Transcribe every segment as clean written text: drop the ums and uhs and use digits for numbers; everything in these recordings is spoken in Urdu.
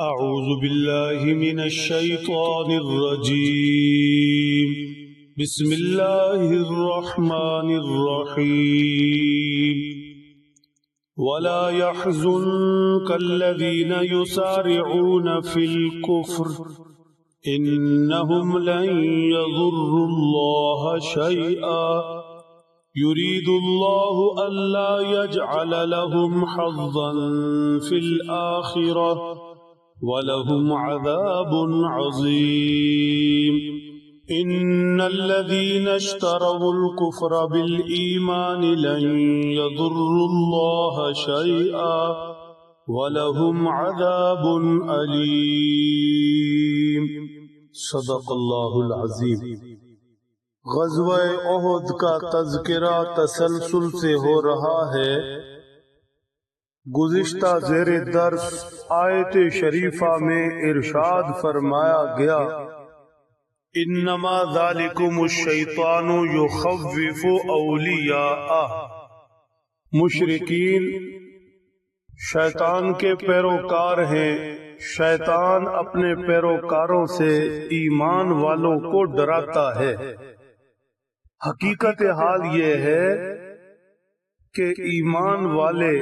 أعوذ بالله من الشيطان الرجيم. بسم الله الرحمن الرحيم. ولا يحزنك الذين يسارعون في الكفر إنهم لن يضروا الله شيئا يريد الله ألا يجعل لهم حظا في الآخرة وَلَهُمْ عَذَابٌ عَظِيمٌ. إِنَّ الَّذِينَ اشْتَرَوُا الْكُفْرَ بِالْإِيمَانِ لَن يَضُرُّوا اللَّهَ شَيْئًا وَلَهُمْ عَذَابٌ أَلِيمٌ. صدق اللہ العظیم. غزوہ احد کا تذکرہ تسلسل سے ہو رہا ہے. گزشتہ زیر درس آیت شریفہ میں ارشاد فرمایا گیا انما ذالکم الشیطان یخوف اولیاءہ. مشرکین شیطان کے پیروکار ہیں. شیطان اپنے پیروکاروں سے ایمان والوں کو ڈراتا ہے. حقیقت حال یہ ہے کہ ایمان والے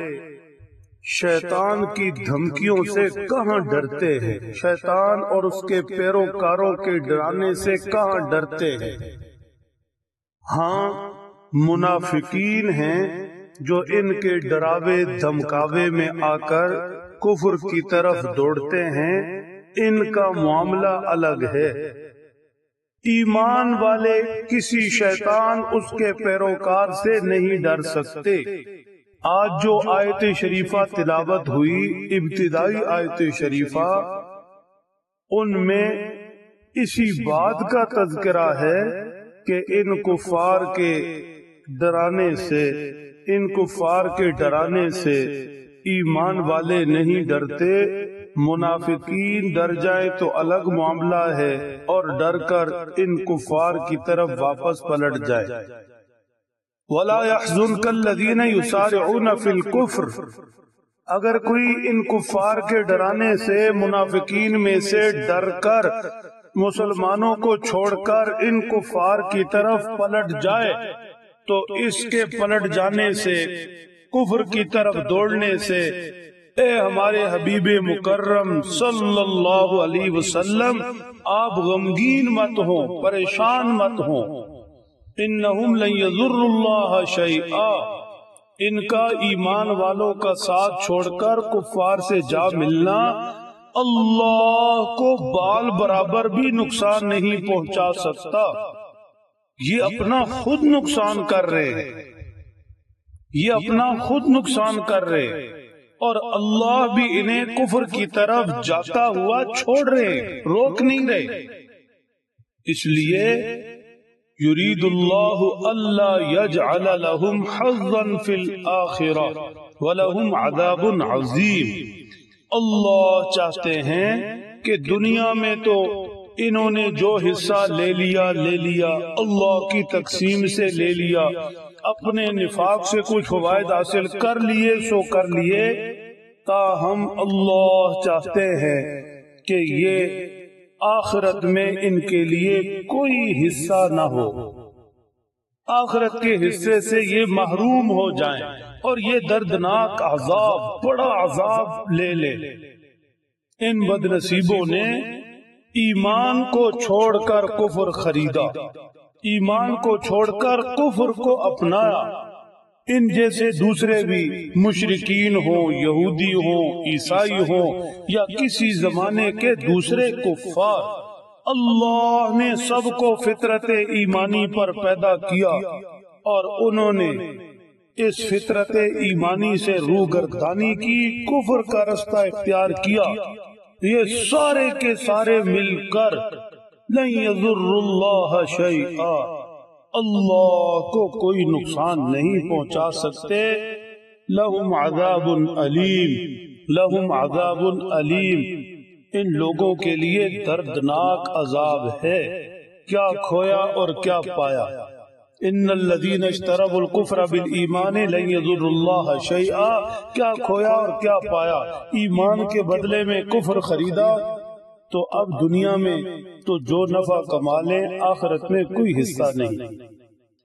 شیطان کی دھمکیوں سے کہاں ڈرتے ہیں، شیطان اور اس کے پیروکاروں کے ڈرانے سے کہاں ڈرتے ہیں. ہاں، منافقین ہیں جو ان کے ڈراوے دھمکاوے میں آ کر کفر کی طرف دوڑتے ہیں. ان کا معاملہ الگ ہے. ایمان والے کسی شیطان اس کے پیروکار سے نہیں ڈر سکتے. آج جو آیت شریفہ تلاوت ہوئی، ابتدائی آیت شریفہ، ان میں اسی بات کا تذکرہ ہے کہ ان کفار کے ڈرانے سے ایمان والے نہیں ڈرتے. منافقین ڈر جائے تو الگ معاملہ ہے، اور ڈر کر ان کفار کی طرف واپس پلٹ جائے. وَلَا يَحْزُنْكَ الَّذِينَ يُسَارِعُونَ فِي الْكُفْرِ. اگر کوئی ان کفار کے ڈرانے سے، منافقین میں سے ڈر کر مسلمانوں کو چھوڑ کر ان کفار کی طرف پلٹ جائے تو اس کے پلٹ جانے سے، کفر کی طرف دوڑنے سے، اے ہمارے حبیب مکرم صلی اللہ علیہ وسلم، آپ غمگین مت ہوں، پریشان مت ہوں. انہم لن یضروا اللہ شیئا. ان کا ایمان والوں کا ساتھ چھوڑ کر کفار سے جا ملنا اللہ کو بال برابر بھی نقصان نہیں پہنچا سکتا. یہ اپنا خود نقصان کر رہے ہیں، اور اللہ بھی انہیں کفر کی طرف جاتا ہوا چھوڑ رہے، روک نہیں رہے. اس لیے یرید اللہ الا یجعل لهم حظا فی الآخرہ ولہم عذاب عظیم. اللہ چاہتے ہیں کہ دنیا میں تو انہوں نے جو حصہ لے لیا اللہ کی تقسیم سے لے لیا، اپنے نفاق سے کچھ فوائد حاصل کر لیے، تاہم اللہ چاہتے ہیں کہ یہ آخرت میں ان کے لیے کوئی حصہ نہ ہو، آخرت کے حصے سے یہ محروم ہو جائیں اور یہ دردناک عذاب، بڑا عذاب لے. ان بدنصیبوں نے ایمان کو چھوڑ کر کفر خریدا، ایمان کو چھوڑ کر کفر کو اپنایا. ان جیسے دوسرے بھی مشرکین ہوں، یہودی ہوں، عیسائی ہوں، یا کسی زمانے کے دوسرے کفار، اللہ نے سب کو فطرت ایمانی پر پیدا کیا اور انہوں نے اس فطرت ایمانی سے روگردانی کی، کفر کا رستہ اختیار کیا. یہ سارے کے سارے مل کر لن يضروا اللہ شیئا، اللہ کو کوئی نقصان نہیں پہنچا سکتے. لہم عذاب علیم. ان لوگوں کے لیے دردناک عذاب ہے. کیا کھویا اور کیا پایا. ان الذین اشتروا الکفر بالایمان لن یضروا اللہ شیئا، کیا کھویا اور کیا پایا؟ ایمان کے بدلے میں کفر خریدا تو اب دنیا میں تو جو نفع کما لیں آخرت میں کوئی حصہ نہیں۔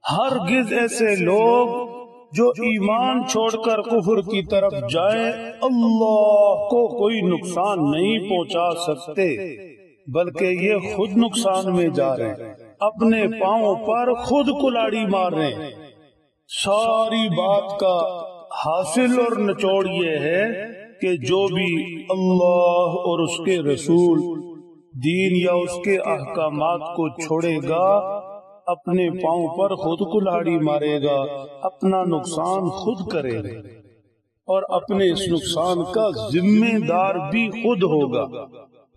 ہرگز ایسے لوگ جو ایمان چھوڑ کر کفر کی طرف جائیں اللہ کو کوئی نقصان نہیں پہنچا سکتے، بلکہ یہ خود نقصان میں جا رہے ہیں، اپنے پاؤں پر خود کلاڑی مار رہے ہیں۔ ساری بات کا حاصل اور نچوڑ یہ ہے کہ جو بھی اللہ اور اس کے رسول، دین یا اس کے احکامات کو چھوڑے گا اپنے پاؤں پر خود کلاڑی مارے گا، اپنا نقصان خود کرے گا اور اپنے اس نقصان کا ذمہ دار بھی خود ہوگا۔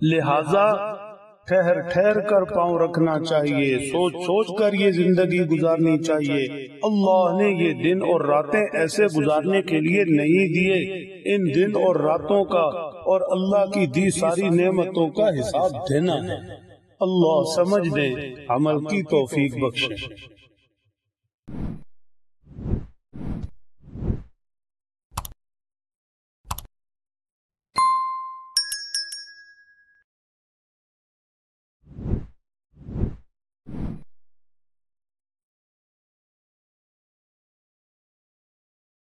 لہذا ٹھہر ٹھہر کر پاؤں رکھنا چاہیے، سوچ سوچ کر یہ زندگی گزارنی چاہیے۔ اللہ نے یہ دن اور راتیں ایسے گزارنے کے لیے نہیں دیے، ان دن اور راتوں کا اور اللہ کی دی ساری نعمتوں کا حساب دینا ہے۔ اللہ سمجھ دے، عمل کی توفیق بخشے۔